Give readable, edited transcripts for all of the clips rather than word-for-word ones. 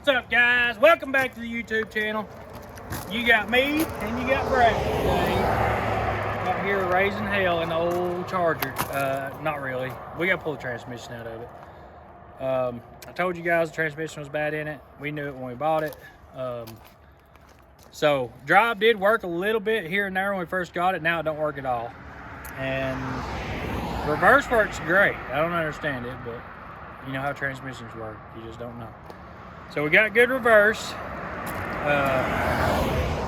What's up, guys? Welcome back to the YouTube channel. You got me and you got Braxton today. Out here raising hell in the old Charger. Not really. We got to pull the transmission out of it. I told you guys the transmission was bad in it. We knew it when we bought it. So drive did work a little bit here and there when we first got it. Now it don't work at all. And reverse works great. I don't understand it, but you know how transmissions work. You just don't know. So we got good reverse.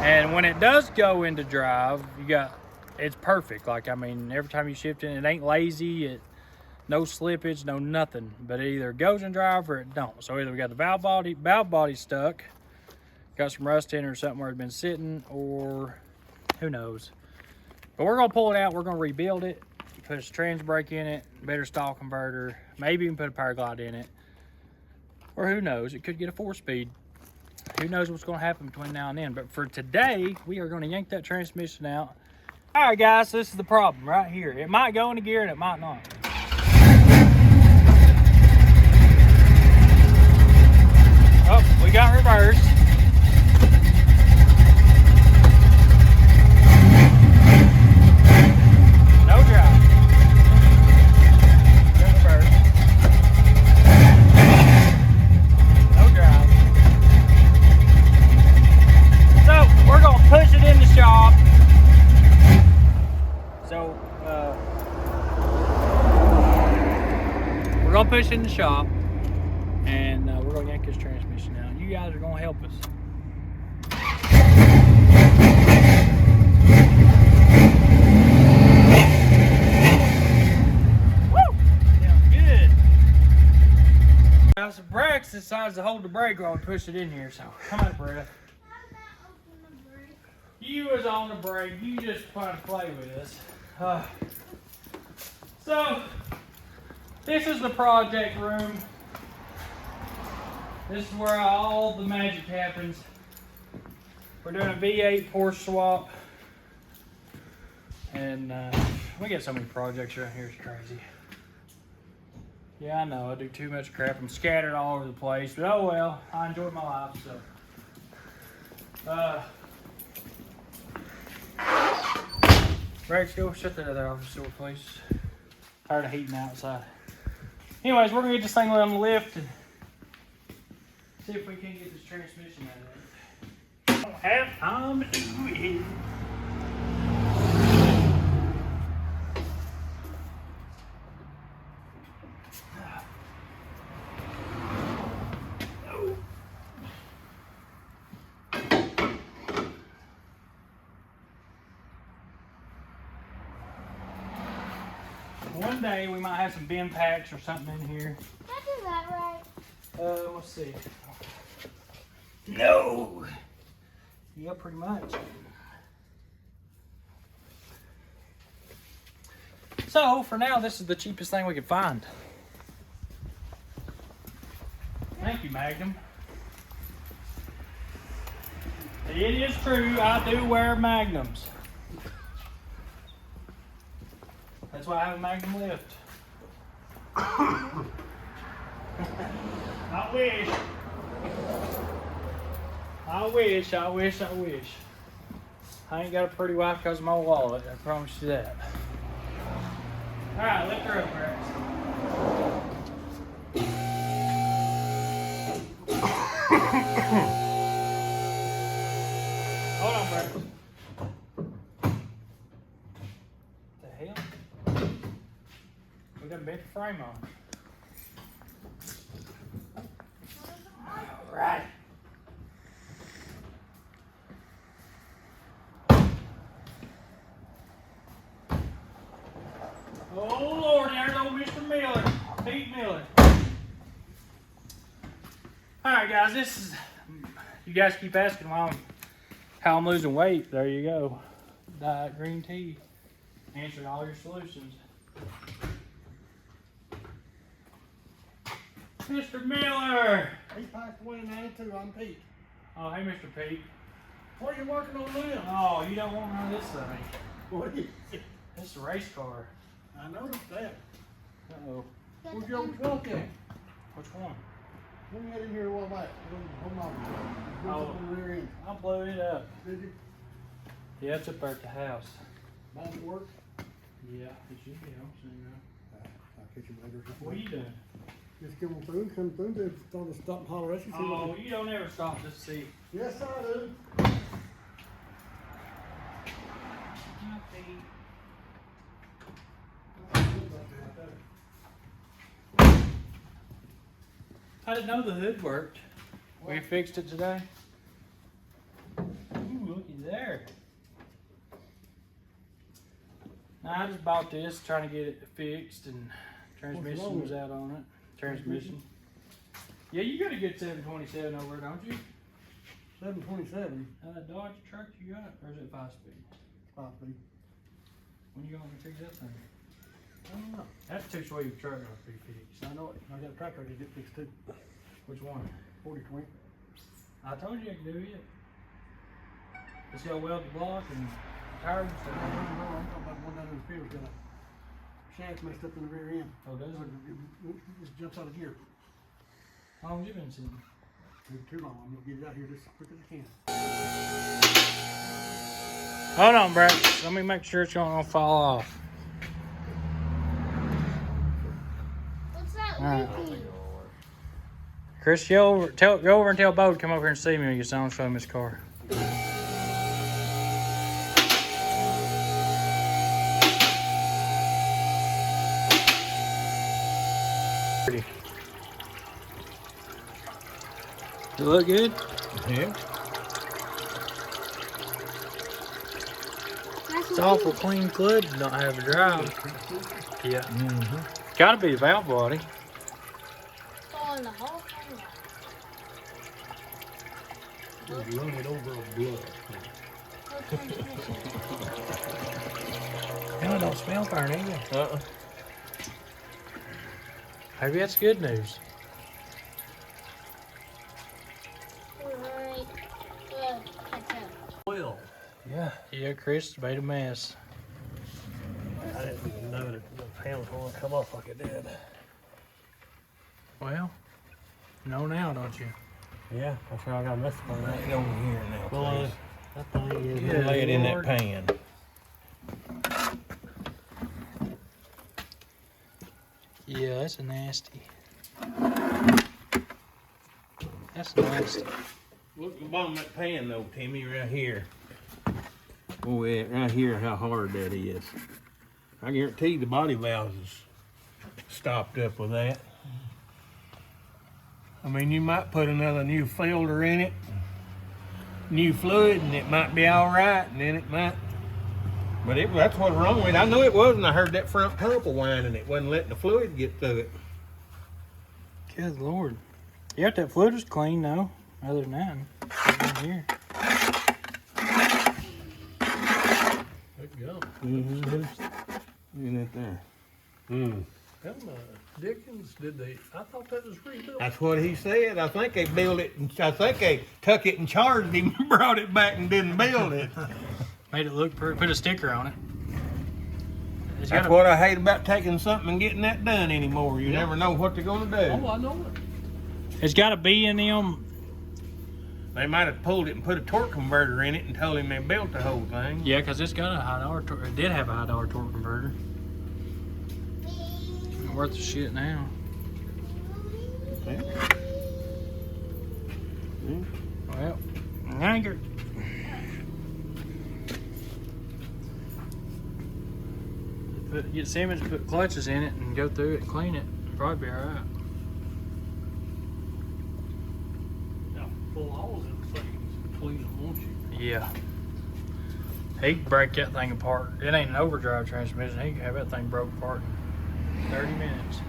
And when it does go into drive, it's perfect. Like, I mean, every time you shift it ain't lazy. No slippage, no nothing. But it either goes in drive or it don't. So either we got the valve body stuck, got some rust in it or something where it's been sitting, or who knows. But we're gonna pull it out. We're gonna rebuild it, put a trans brake in it, better stall converter, maybe even put a power glide in it. Or who knows, it could get a 4-speed. Who knows what's gonna happen between now and then. But for today, we are gonna yank that transmission out. All right, guys, so this is the problem right here. It might go into gear and it might not. Oh, we got reverse. No drive. Got reverse. No drive. So we're gonna push it in the shop. So we're gonna push it in the shop, and we're gonna yank this transmission out. You guys are gonna help us. Woo! Sounds good. Now, so Braxton decides to hold the brake while we push it in here. So come on, Brett. You was on the brake. You just trying to play with us. So this is the project room. This is where all the magic happens. We're doing a V8 Porsche swap. And we got so many projects around here, it's crazy. Yeah, I know, I do too much crap. I'm scattered all over the place, but oh well, I enjoy my life, so. Rex, go shut that other office door, please. Tired of heating outside. Anyways, we're gonna get this thing on the lift and see if we can get this transmission out of it. I don't have time to do it. One day we might have some bin packs or something in here. Is that right? Let's see. No. Yeah, pretty much. So for now, this is the cheapest thing we could find. Thank you, Magnum. It is true, I do wear Magnums. That's why I have a Magnum lift. I wish. I ain't got a pretty wife because of my wallet, I promise you that. Alright, lift her up, Braxton. Hold on, Braxton. What the hell? We got a bent frame on. Alright. Oh Lord, there's old Mr. Miller. Pete Miller. Alright guys, this is, you guys keep asking how I'm losing weight. There you go. Diet green tea. Answered all your solutions. Mr. Miller! He passed away in 92. I'm Pete. Oh, hey, Mr. Pete. What are you working on now? Oh, you don't want none of this thing. What is it? This is a race car. I noticed that. Uh-oh. Where's your old truck at? Which one? When you got in here a while back, when Oh. On the rear end. I blew it up. Did you? Yeah, it's up there at the house. Bomb work? Yeah, it should be on soon now. I'll catch you later. What are you doing? Just come through, they told us to stop and holler at you. see what Oh, you don't ever stop to see. Yes, I do. I didn't know the hood worked. We fixed it today. Ooh, looky there. Now, I just bought this, trying to get it fixed, and transmission was out on it. Transmission. Yeah, you got a good 727 over there, don't you? 727. Dodge truck you got, or is it 5-speed? 5 feet. When you gonna fix that thing? I don't know. That's a two-way truck gonna be fixed. I know it. I got a tractor to get fixed too. Which one? 40-20. I told you I could do it. It's got weld the block and tires and No, stuff. I'm talking about one down in the field. Got a shaft messed up in the rear end. Oh, does it? It just jumps out of gear. How long you been sitting? Too long. I'm gonna get it out here just as quick as I can. Hold on, Braxton. Let me make sure it's gonna fall off. What's that Alright. leaking? Chris, go over and tell Bo to come over here and see me when you saw him show him his car. Does it look good? Yeah. It's awful clean flood. Don't have a drive. Yeah. Gotta be the valve body. Falling the whole thing out. Just run it over a blood. No transmission. No, it don't smell burn either. Maybe that's good news. Alright. Catch up. Well, Yeah, Chris made a mess. I didn't even know that the panels were gonna come off like it did. Well, know now, don't you? Yeah, that's how I got messed up on that. Lay it over here now, Well, please. that thing is. Yeah. Lay it in that Lord. pan. Yeah, that's a nasty. That's nasty. Look at the bottom of that pan though, Timmy, right here. Oh yeah, right here, how hard that is. I guarantee the body valves is stopped up with that. I mean, you might put another new filter in it, new fluid, and it might be all right, and then it might. But that's what's wrong with it. I knew it was, and I heard that front pump whining. It wasn't letting the fluid get through it. Good Lord. Yeah, that fluid was clean though. Other than that, in here. Good go. Mm-hmm. Look at that there. Them, Dickens, I thought that was rebuilt. That's what he said. I think they built it, and I think they took it and charged him, and brought it back and didn't build it. Made it look pretty. Put a sticker on it. It's That's got what I hate about taking something and getting that done anymore. You never know what they're gonna do. Oh, I know it. It's got a B in them. They might have pulled it and put a torque converter in it and told him they built the whole thing. Yeah, because it's got a high dollar. It did have a high dollar torque converter. Not worth the shit now. Yeah. Well, anchor. Get Simmons, put clutches in it, and go through it, and clean it. Probably be all right. Yeah, full holes in things. Clean them, won't you? Yeah. He can break that thing apart. It ain't an overdrive transmission. He can have that thing broke apart in 30 minutes.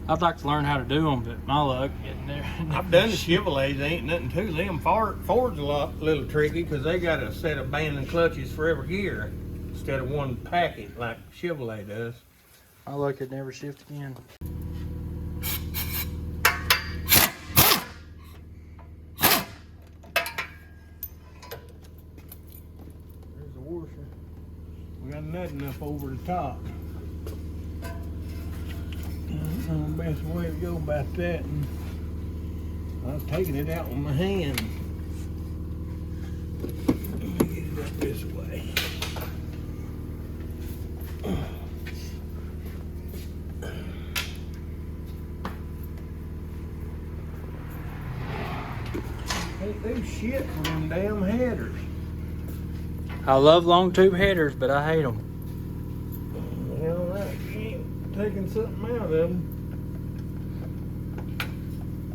I'd like to learn how to do them, but my luck getting there. I've done the Chevrolets. They ain't nothing to them. Ford's a little tricky because they got a set of band and clutches for every gear instead of one packet like Chevrolet does. My luck had never shift again. There's the washer. We got nothing up over the top. That's the best way to go about that. And I was taking it out with my hand. Let me get it up this way. Can't do shit for them damn headers. I love long tube headers, but I hate them. Well, that you ain't taking something out of them.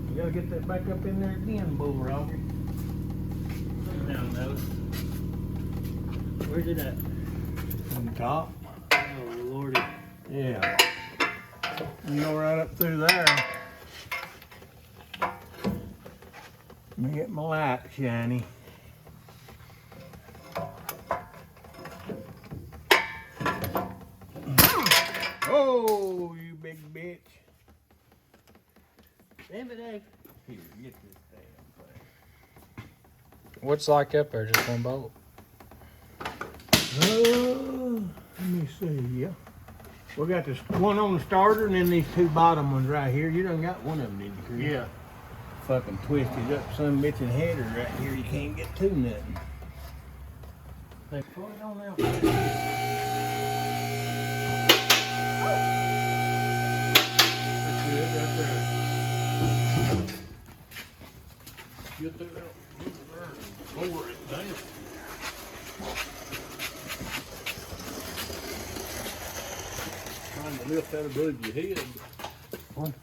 You gotta get that back up in there again, Bull Roger. Down those. Where's it at? On the top. Oh lordy. Yeah. You go right up through there. Let me get my light shiny. Oh, you big bitch. Damn it, egg. Here, get this damn thing. What's like up there? Just one bolt. Let me see, yeah. We got this one on the starter and then these two bottom ones right here. You done got one of them, didn't you? Yeah. Fucking twisted up some bitchin' header right here. You can't get to nothing. They put it on out there. That's it right there. Get that out. Get it there and lower it down. Trying to lift that above your head. 1,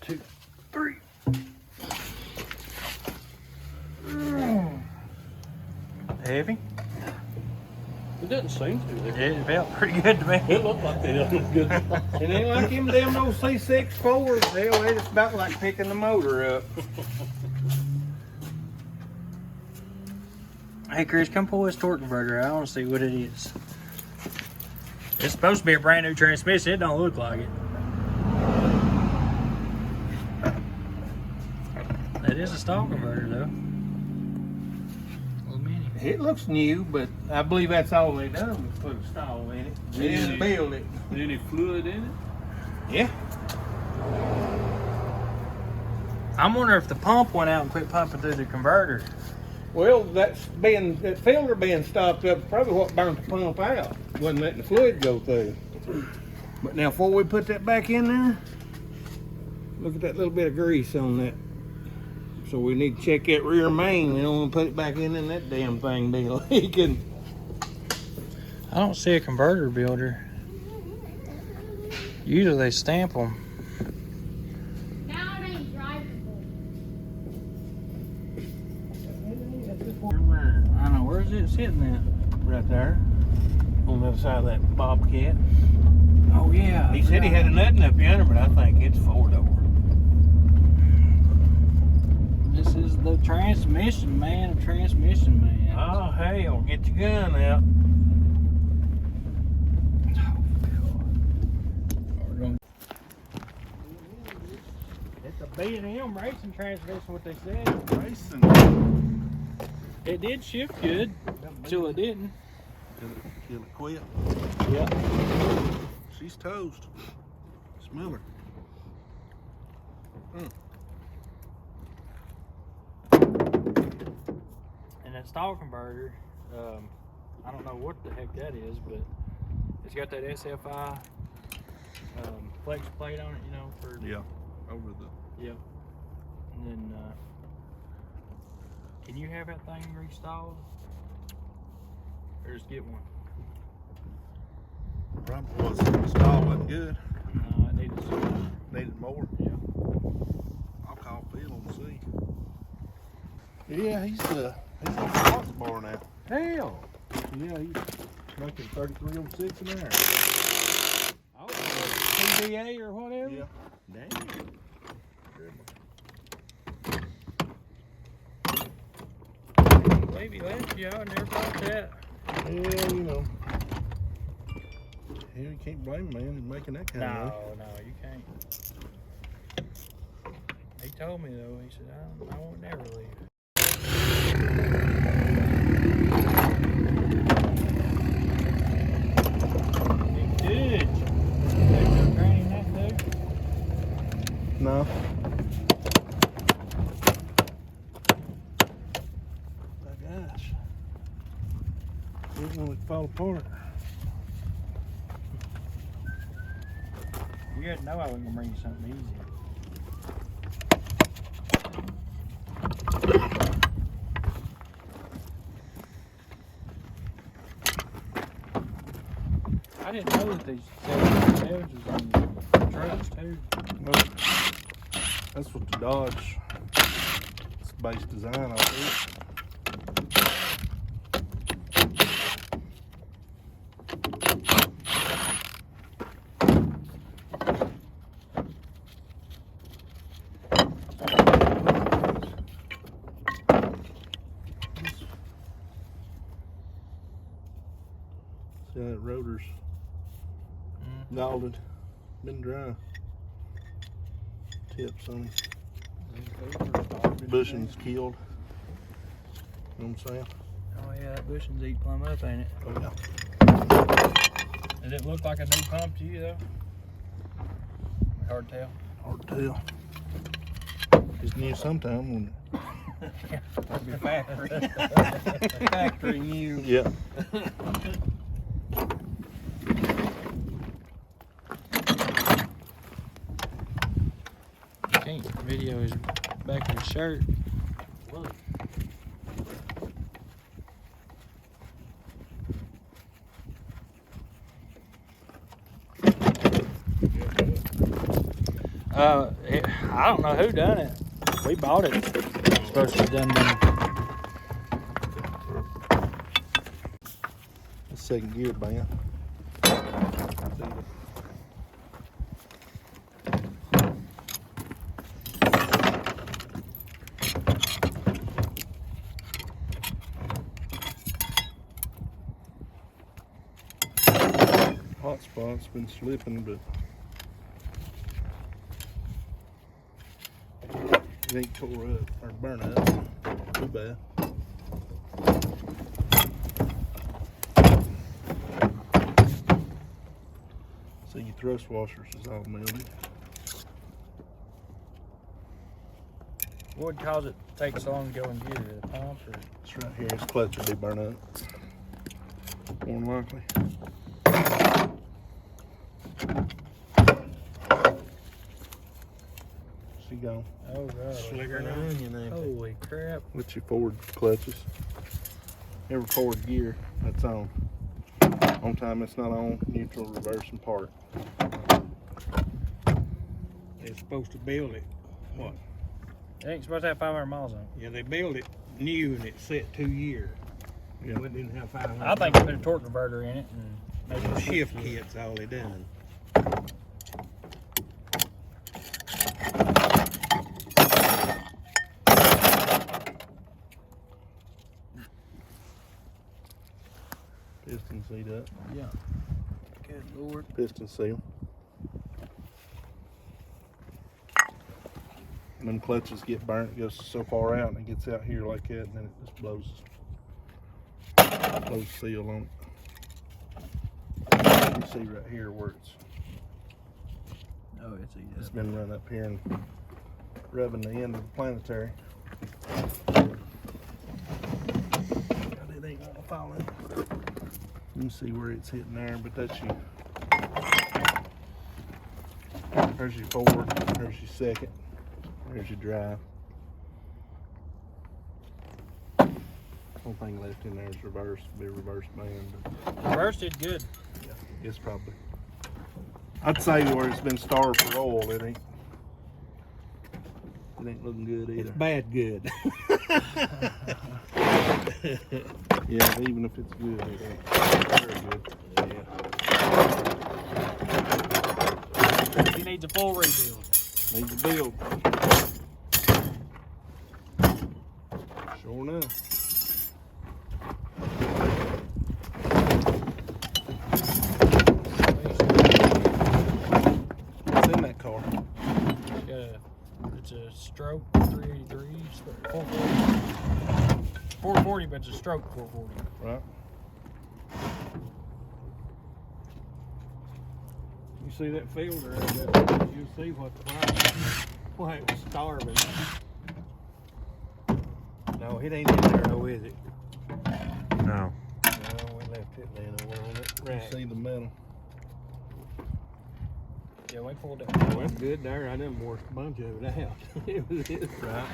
2, 3. Heavy? It doesn't seem to. It felt pretty good to me. It looked like they done a good job. It ain't like them damn old C6 4s. It's about like picking the motor up. Hey Chris, come pull this torque converter out. I want to see what it is. It's supposed to be a brand new transmission. It don't look like it. That is a stall converter though. Little mini. It looks new, but I believe that's all they done was put a stall in it. They didn't build it. Any fluid in it? Yeah. I'm wondering if the pump went out and quit pumping through the converter. Well, that filter being stopped up is probably what burnt the pump out. Wasn't letting the fluid go through. But now before we put that back in there, look at that little bit of grease on that. So we need to check that rear main. We don't want to put it back in and that damn thing be leaking. I don't see a converter builder. Usually they stamp them. Now it ain't drivable. I don't know, where's it sitting at? Right there. On the other side of that Bobcat. Oh yeah. He said he had a nutting up yonder, but I think it's 4-door. This is the transmission man of transmission man. Oh hell, get your gun out. It's a B&M racing transmission, what they said. Racing. It did shift good, till it didn't. Till it quit. Yeah. She's toast. Smell her. And that stall converter, I don't know what the heck that is, but it's got that SFI flex plate on it, you know, for Yeah. Over the. yeah. And then can you have that thing restalled? Or just get one? Probably was. The stall wasn't good. No, I needed some. Needed more. Yeah. I'll call Phil and see. Yeah, he's on the box bar now. Hell. Yeah, he's making 3306 an hour. Oh, CBA or whatever? Yeah. Damn. Maybe last year, I never thought that. Yeah, you know. Yeah, you can't blame a man for making that kind of money. No, you can't. He told me though, he said, I won't never leave. Good. There's no training that dude. No. fall apart. You didn't know I was gonna bring you something easy. I didn't know that these 77s was on trucks too. Well, that's what the Dodge is base design off of. See how that rotor's knotted, been dry. Tips on it. Bushings killed. You know what I'm saying? Oh yeah, that bushing's eat plumb up, ain't it? Oh yeah. Does it look like a new pump to you though? Hard to tell. Hard to tell. It's new sometime when That'd be factory. Factory new. yeah. Can't video his back of his shirt. I don't know who done it. We bought it. It's supposed to be done. The second gear band. Hot spot's been slipping, but it ain't tore up or burn up too bad. See, your thrust washers is all melted. What would cause it to take so long to go in gear? The pump or? It's right here. Its clutch will be burnt up. More than likely. She gone. Oh god. Slicker than an onion, ain't it? Holy crap. With your forward clutches. Every forward gear, that's on. On time, it's not on. Neutral, reverse, and park. They're supposed to build it. What? It ain't supposed to have 500 miles on it. Yeah, they built it new and it's set 2 years. Yeah. It didn't have 500. I think they put a torque converter in it and maybe The shift kit's all they done. Piston seat up. Yeah. Good lord. Piston seal. And them clutches get burnt. It goes so far out and it gets out here like that, and then it just blows the seal on it. You see right here where Oh, it's it's been run up here and rubbing the end of the planetary. It ain't gonna fall in. You can see where it's hitting there, but that's you. There's your forward, there's your second, there's your drive. Only thing left in there is reverse, be a reverse band. reverse did good. Yeah, it's probably. I'd say where it's been starved for oil, it ain't looking good either. It's bad good. Yeah, even if it's good, it ain't very good. He needs a full rebuild. Needs a build. Sure enough. What's in that car? It's a stroke 383, 440. 440, but it's a stroke 440. Right. You see that filter out there, you see why it was starving. No, it ain't in there though, is it? No. No, it left it laying over on it. You see the metal. Yeah, we pulled it. Oh, that's good there. I done washed a bunch of it out. It was his. Right.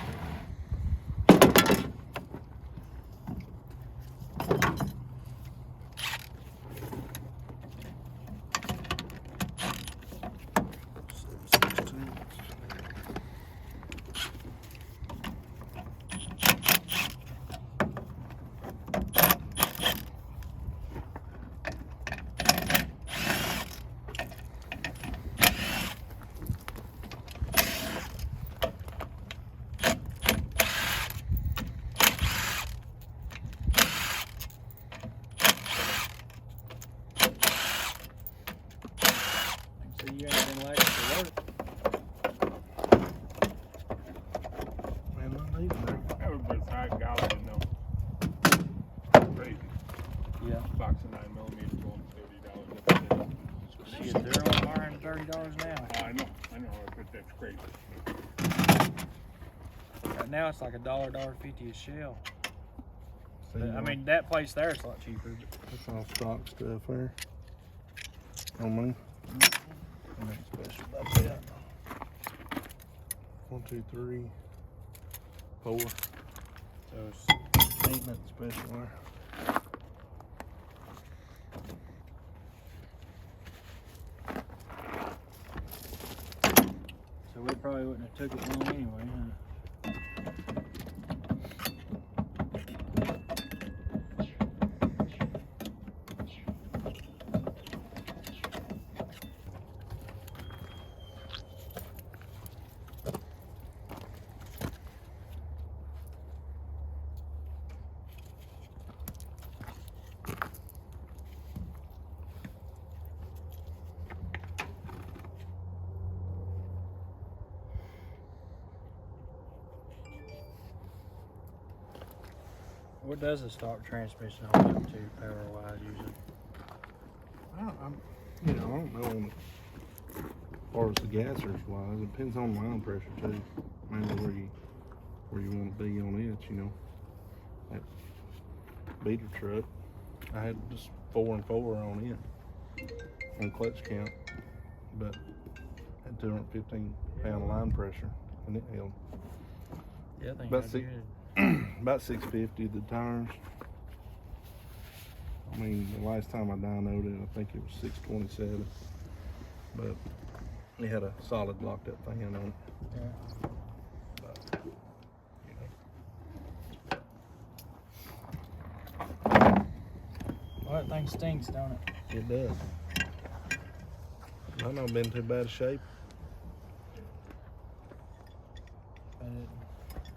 So you ain't been like to work. Man, I need that. Everybody's high gallon, no. Crazy. Yeah. Box of 9mm going $30. Shit, they're on $130 now. I know, but that's crazy. Right now it's like $1.50 a shell. See, But, I mean, that place there is a lot cheaper. that's all stock stuff there. On me. Nothing special about that. 1, 2, 3, 4. So it's, Ain't nothing special there. so we probably wouldn't have took it long anyway, huh? What does a stock transmission hold up to power-wise usually? I don't know as far as the gassers wise. It depends on line pressure too. Mainly where you want to be on it, you know. That beater truck, I had just 4 and 4 on it on clutch count, but had 215 pound line pressure, and it held Yeah, I think About I six- did. about 650 the tires. I mean, the last time I dynoed it, I think it was 627, but it had a solid locked up fan on it. Yeah. But, Well, that thing stinks, don't it? it does. I know been too bad a shape, But it,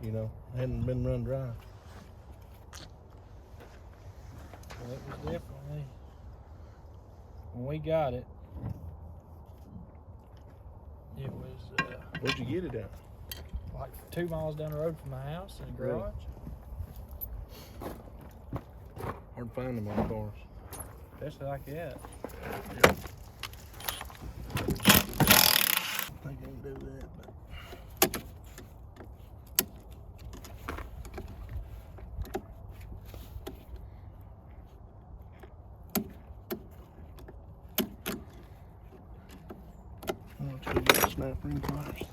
you know, hadn't been run dry. well, it was definitely, when we got it, it was Where'd you get it at? like 2 miles down the road from my house in the Really? garage. Hard to find them on cars. Especially like that. I think I can do that, but I want you to get a snap ring first.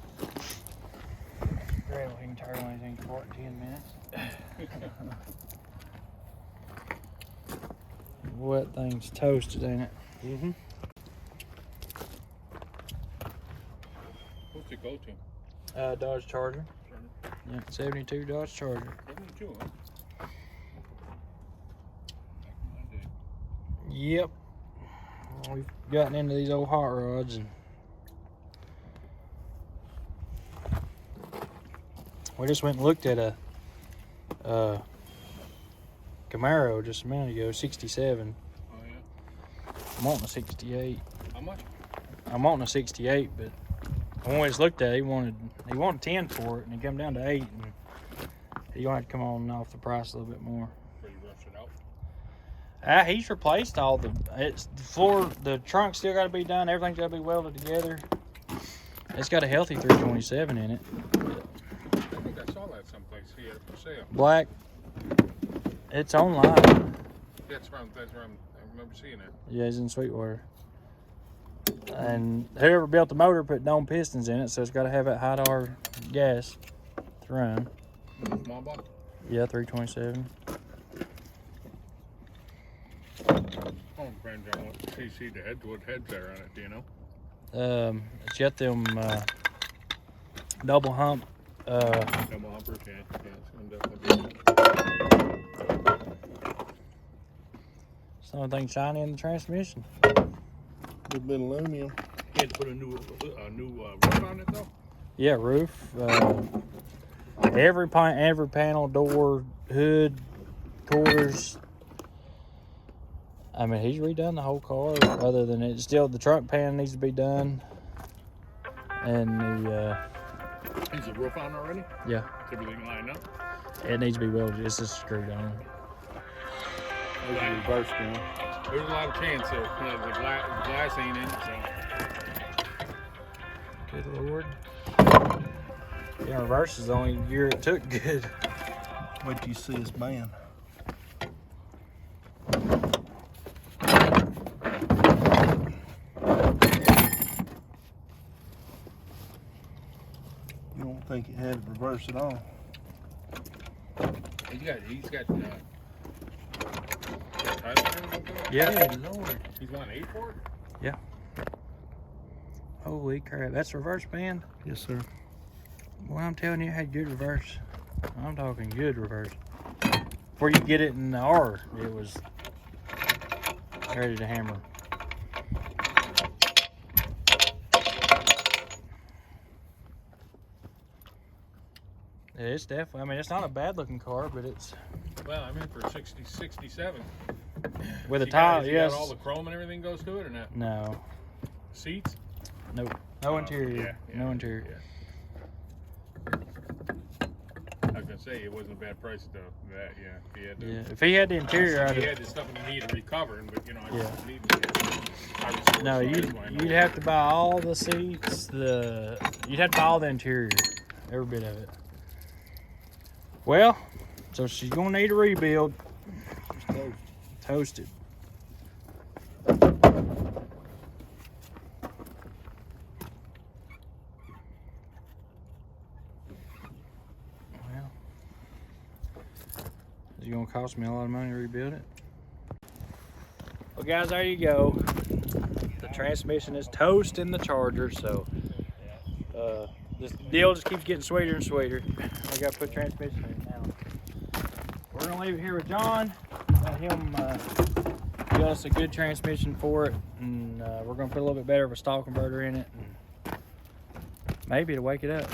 Great, we can turn anything for it in 10 minutes. Well, that thing's toasted, ain't it? Mm-hmm. What's it go to? Dodge Charger. Yeah, 72 Dodge Charger. 72, huh? Yep. We've gotten into these old hot rods and we just went and looked at a Camaro just a minute ago, 67. Oh, yeah. I'm wanting a 68. How much? I'm wanting a 68, but when we just looked at it, he wanted 10 for it, and it come down to 8, and he gonna have to come on off the price a little bit more. Before you rush it out? He's replaced all the floor, the trunk still got to be done. Everything's got to be welded together. It's got a healthy 327 in it. I think I saw that someplace here for sale. Black. It's online. That's where I remember seeing it. Yeah, he's in Sweetwater. And whoever built the motor put dome pistons in it, so it's got to have that high R gas to run. Small block? Yeah, 327. Oh, depends on what CC the heads, what heads are on it, do you know? It's got them double hump. Double humpers, yeah. Yeah, it's gonna definitely be. It's the only thing shiny in the transmission. Little bit of aluminum. You had to put a new roof on it though? Yeah, roof. Every panel, door, hood, quarters. I mean, he's redone the whole car. Other than it, still the trunk pan needs to be done. And the Is the roof on already? yeah, Is everything lined up? it needs to be welded. It's just screwed on. There's a reverse gun. There's a lot of chance that the glass ain't in, so. Good Lord. Yeah, reverse is the only year it took good. Wait till you see this man. You don't think it had reverse at all? He's got Tyler. Yeah. Lord. He's on 8 for it? Holy crap, that's reverse band? Yes, sir. Well, I'm telling you, it had good reverse. I'm talking good reverse. Before you get it in the R, it was ready to hammer. Yeah, it's definitely, I mean, it's not a bad looking car, but it's Well, I mean, for 67. with a You got- tile, has he yes. got all the chrome and everything goes to it or not? No, Seats? nope. No Oh, interior. yeah, No interior. yeah. I was gonna say it wasn't a bad price though. That If he had the, Yeah, if he had the interior, if I'd he have, had the stuff he needed recovering, but you know, I Yeah. just need to. no, you'd have to buy all the seats. You'd have to buy all the interior, every bit of it. Well, so she's gonna need a rebuild. Toasted. Well, it's gonna cost me a lot of money to rebuild it. Well, guys, there you go. The transmission is toast in the Charger, so this deal just keeps getting sweeter and sweeter. I got to put transmission in now. We're gonna leave it here with John. Let him give us a good transmission for it, and we're gonna put a little bit better of a stall converter in it, and maybe to wake it up.